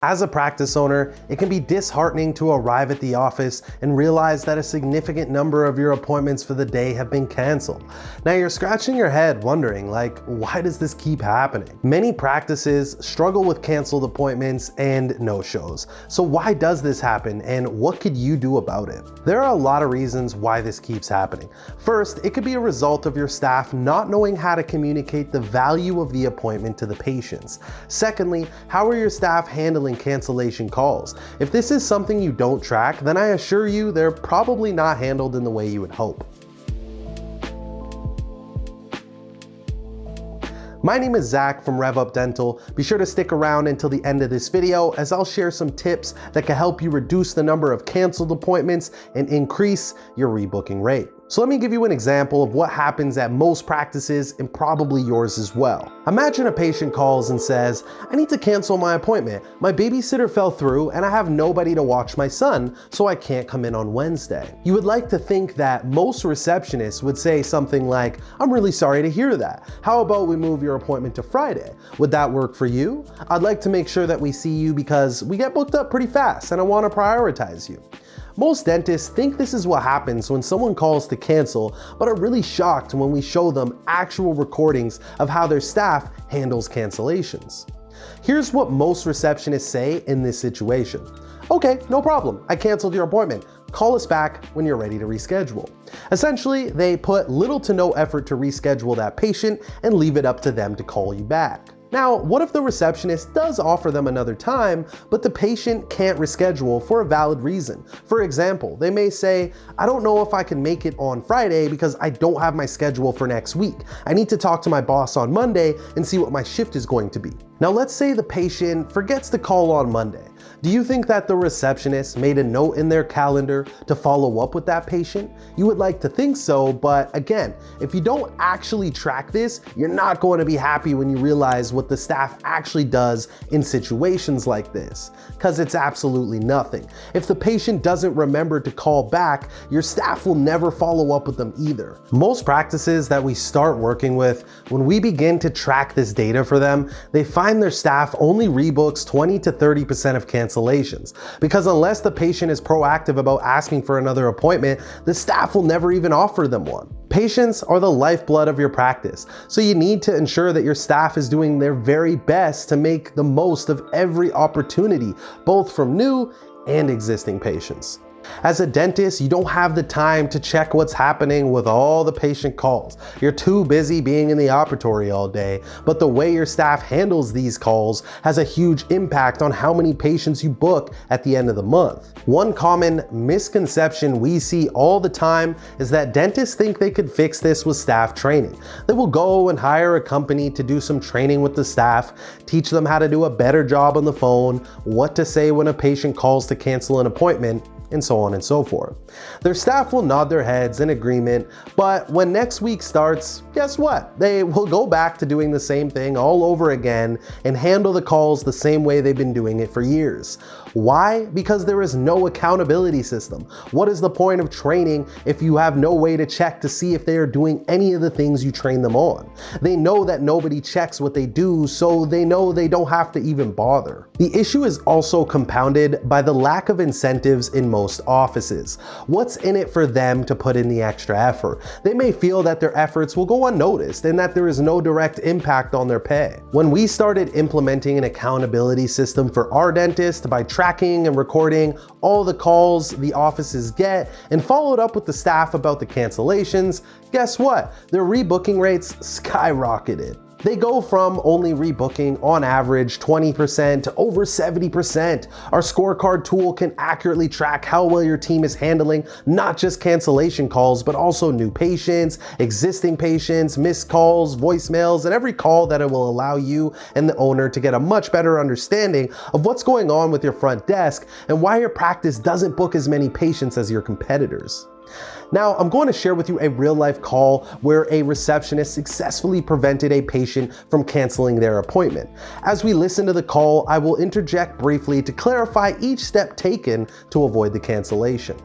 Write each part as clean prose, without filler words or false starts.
As a practice owner, it can be disheartening to arrive at the office and realize that a significant number of your appointments for the day have been canceled. Now you're scratching your head wondering, why does this keep happening? Many practices struggle with canceled appointments and no-shows. So why does this happen and what could you do about it? There are a lot of reasons why this keeps happening. First, it could be a result of your staff not knowing how to communicate the value of the appointment to the patients. Secondly, how are your staff handling cancellation calls? If this is something you don't track, then I assure you they're probably not handled in the way you would hope. My name is Zach from RevUp Dental. Be sure to stick around until the end of this video as I'll share some tips that can help you reduce the number of canceled appointments and increase your rebooking rate. So let me give you an example of what happens at most practices and probably yours as well. Imagine a patient calls and says, I need to cancel my appointment. My babysitter fell through and I have nobody to watch my son, so I can't come in on Wednesday. You would like to think that most receptionists would say something like, I'm really sorry to hear that. How about we move your appointment to Friday? Would that work for you? I'd like to make sure that we see you because we get booked up pretty fast and I want to prioritize you. Most dentists think this is what happens when someone calls to cancel, but are really shocked when we show them actual recordings of how their staff handles cancellations. Here's what most receptionists say in this situation. Okay, no problem. I canceled your appointment. Call us back when you're ready to reschedule. Essentially, they put little to no effort to reschedule that patient and leave it up to them to call you back. Now, what if the receptionist does offer them another time, but the patient can't reschedule for a valid reason? For example, they may say, I don't know if I can make it on Friday because I don't have my schedule for next week. I need to talk to my boss on Monday and see what my shift is going to be. Now, let's say the patient forgets to call on Monday. Do you think that the receptionist made a note in their calendar to follow up with that patient? You would like to think so, but again, if you don't actually track this, you're not going to be happy when you realize what the staff actually does in situations like this, because it's absolutely nothing. If the patient doesn't remember to call back, your staff will never follow up with them either. Most practices that we start working with, when we begin to track this data for them, they find their staff only rebooks 20 to 30% of cancellations, because unless the patient is proactive about asking for another appointment, the staff will never even offer them one. Patients are the lifeblood of your practice, so you need to ensure that your staff is doing their very best to make the most of every opportunity, both from new and existing patients. As a dentist, you don't have the time to check what's happening with all the patient calls. You're too busy being in the operatory all day, but the way your staff handles these calls has a huge impact on how many patients you book at the end of the month. One common misconception we see all the time is that dentists think they could fix this with staff training. They will go and hire a company to do some training with the staff, teach them how to do a better job on the phone, what to say when a patient calls to cancel an appointment, and so on and so forth. Their staff will nod their heads in agreement, but when next week starts, guess what? They will go back to doing the same thing all over again and handle the calls the same way they've been doing it for years. Why? Because there is no accountability system. What is the point of training if you have no way to check to see if they are doing any of the things you train them on? They know that nobody checks what they do, so they know they don't have to even bother. The issue is also compounded by the lack of incentives in most offices. What's in it for them to put in the extra effort? They may feel that their efforts will go unnoticed and that there is no direct impact on their pay. When we started implementing an accountability system for our dentist by tracking and recording all the calls the offices get and followed up with the staff about the cancellations, guess what? Their rebooking rates skyrocketed. They go from only rebooking on average 20% to over 70%. Our scorecard tool can accurately track how well your team is handling not just cancellation calls, but also new patients, existing patients, missed calls, voicemails, and every call that it will allow you and the owner to get a much better understanding of what's going on with your front desk and why your practice doesn't book as many patients as your competitors. Now, I'm going to share with you a real-life call where a receptionist successfully prevented a patient from canceling their appointment. As we listen to the call, I will interject briefly to clarify each step taken to avoid the cancellation.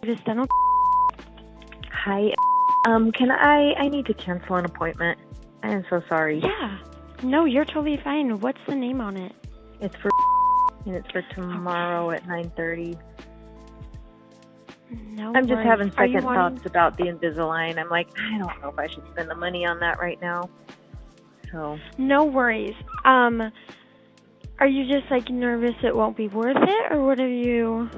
This dental. Hi. I need to cancel an appointment. I am so sorry. Yeah. No, you're totally fine. What's the name on it? It's for and it's for tomorrow at 9:30. No I'm just worries. having Are you second wanting- thoughts about the Invisalign. I'm like, I don't know if I should spend the money on that right now. So No worries. Are you just like nervous it won't be worth it, or what are you?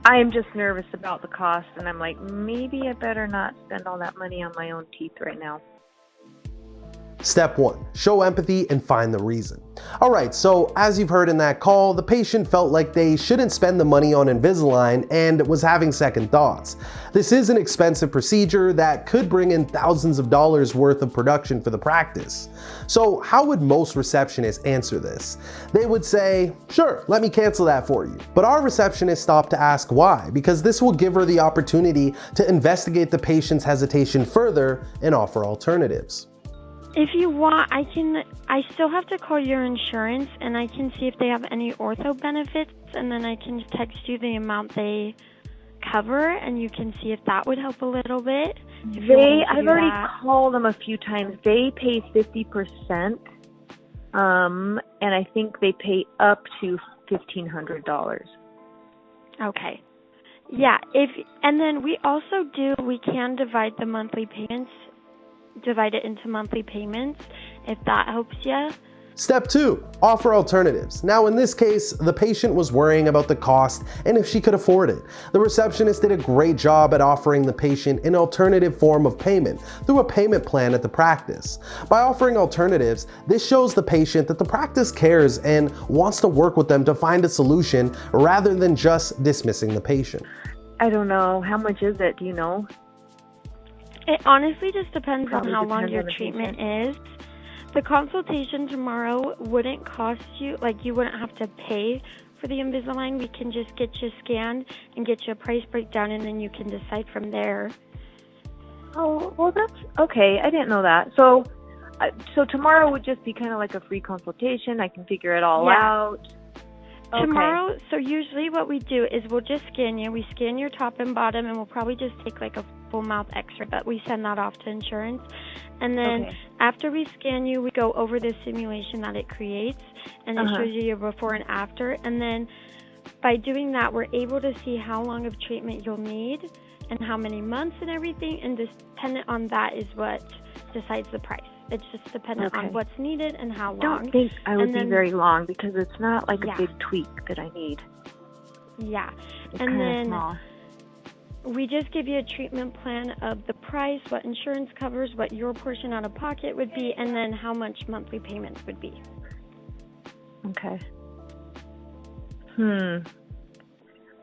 I am just nervous about the cost, and I'm like, maybe I better not spend all that money on my own teeth right now. Step 1, show empathy and find the reason. Alright, so as you've heard in that call, the patient felt like they shouldn't spend the money on Invisalign and was having second thoughts. This is an expensive procedure that could bring in thousands of dollars worth of production for the practice. So how would most receptionists answer this? They would say, sure, let me cancel that for you. But our receptionist stopped to ask why, because this will give her the opportunity to investigate the patient's hesitation further and offer alternatives. If you want, I still have to call your insurance and I can see if they have any ortho benefits, and then I can text you the amount they cover and you can see if that would help a little bit. I've already called them a few times. They pay 50%, and I think they pay up to $1,500. Okay. Yeah, and then we can divide the monthly payments. Divide it into monthly payments, if that helps you. Step 2, offer alternatives. Now in this case, the patient was worrying about the cost and if she could afford it. The receptionist did a great job at offering the patient an alternative form of payment through a payment plan at the practice. By offering alternatives, this shows the patient that the practice cares and wants to work with them to find a solution rather than just dismissing the patient. I don't know. How much is it? Do you know? It honestly just depends on how long depends your on the treatment is. The consultation tomorrow wouldn't cost you, like you wouldn't have to pay for the Invisalign. We can just get you scanned and get you a price breakdown, and then you can decide from there. Oh, well, that's okay. I didn't know that. So tomorrow would just be kind of like a free consultation. I can figure it all out. Okay. Tomorrow, so usually what we do is we'll just scan you. We scan your top and bottom, and we'll probably just take like a full mouth x-ray, but we send that off to insurance. And then after we scan you, we go over the simulation that it creates, and it shows you your before and after. And then by doing that, we're able to see how long of treatment you'll need and how many months and everything, and dependent on that is what decides the price. It's just dependent on what's needed and how long. I don't think I would be very long because it's not like a big tweak that I need. Yeah. It's and then small. We just give you a treatment plan of the price, what insurance covers, what your portion out of pocket would be, and then how much monthly payments would be. Okay.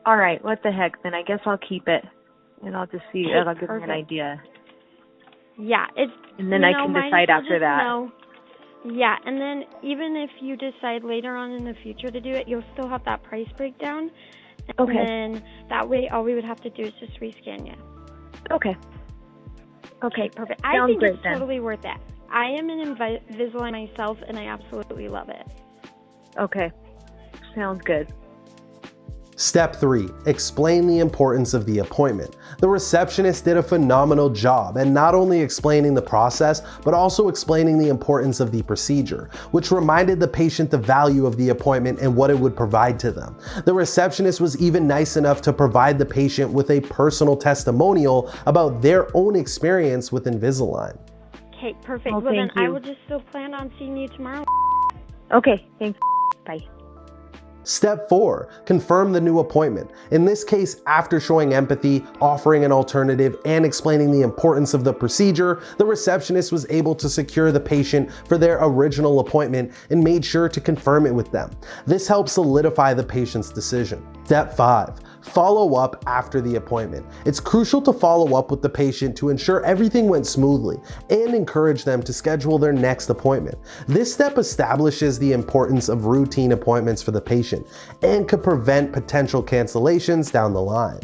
All right. What the heck? Then I guess I'll keep it, and I'll just see. That'll give me an idea. Yeah, and then I can decide after that. Yeah, and then even if you decide later on in the future to do it, you'll still have that price breakdown. And then that way, all we would have to do is just rescan you. Okay, perfect. I think it's totally worth it. I am an Invisalign myself, and I absolutely love it. Okay, sounds good. Step 3, explain the importance of the appointment. The receptionist did a phenomenal job at not only explaining the process, but also explaining the importance of the procedure, which reminded the patient the value of the appointment and what it would provide to them. The receptionist was even nice enough to provide the patient with a personal testimonial about their own experience with Invisalign. Okay, perfect. Well, then I will just still plan on seeing you tomorrow. Okay, thanks. Bye. Step 4, confirm the new appointment. In this case, after showing empathy, offering an alternative, and explaining the importance of the procedure, the receptionist was able to secure the patient for their original appointment and made sure to confirm it with them. This helps solidify the patient's decision. Step 5, follow up after the appointment. It's crucial to follow up with the patient to ensure everything went smoothly and encourage them to schedule their next appointment. This step establishes the importance of routine appointments for the patient and could prevent potential cancellations down the line.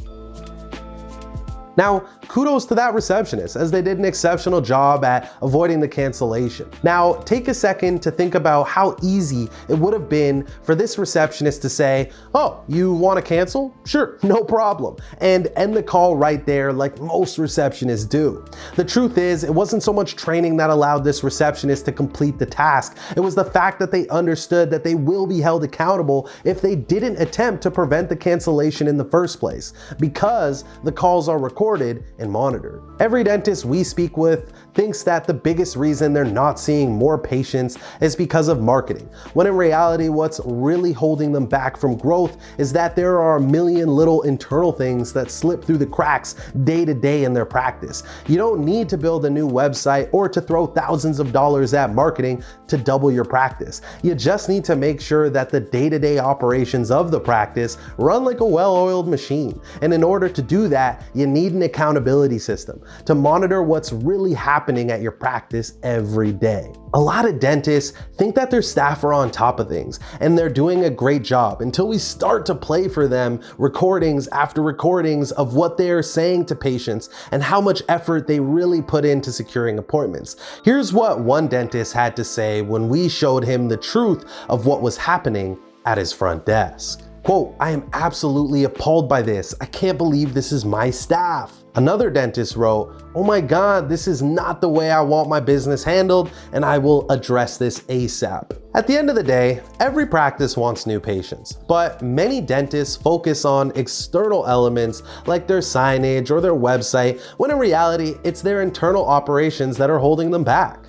Now, kudos to that receptionist, as they did an exceptional job at avoiding the cancellation. Now, take a second to think about how easy it would have been for this receptionist to say, "Oh, you want to cancel? Sure, no problem," and end the call right there like most receptionists do. The truth is, it wasn't so much training that allowed this receptionist to complete the task. It was the fact that they understood that they will be held accountable if they didn't attempt to prevent the cancellation in the first place, because the calls are recorded and monitored. Every dentist we speak with thinks that the biggest reason they're not seeing more patients is because of marketing, when in reality what's really holding them back from growth is that there are a million little internal things that slip through the cracks day to day in their practice. You don't need to build a new website or to throw thousands of dollars at marketing to double your practice. You just need to make sure that the day-to-day operations of the practice run like a well-oiled machine. And in order to do that, you need an accountability system to monitor what's really happening at your practice every day. A lot of dentists think that their staff are on top of things and they're doing a great job until we start to play for them recordings after recordings of what they are saying to patients and how much effort they really put into securing appointments. Here's what one dentist had to say when we showed him the truth of what was happening at his front desk. Quote, "I am absolutely appalled by this. I can't believe this is my staff." Another dentist wrote, "Oh my God, this is not the way I want my business handled, and I will address this ASAP." At the end of the day, every practice wants new patients, but many dentists focus on external elements like their signage or their website, when in reality, it's their internal operations that are holding them back.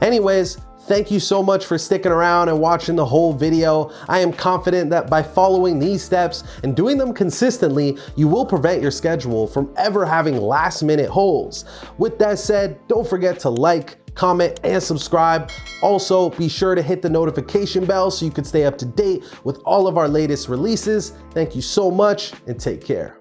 Anyways, thank you so much for sticking around and watching the whole video. I am confident that by following these steps and doing them consistently, you will prevent your schedule from ever having last-minute holes. With that said, don't forget to like, comment, and subscribe. Also, be sure to hit the notification bell so you can stay up to date with all of our latest releases. Thank you so much and take care.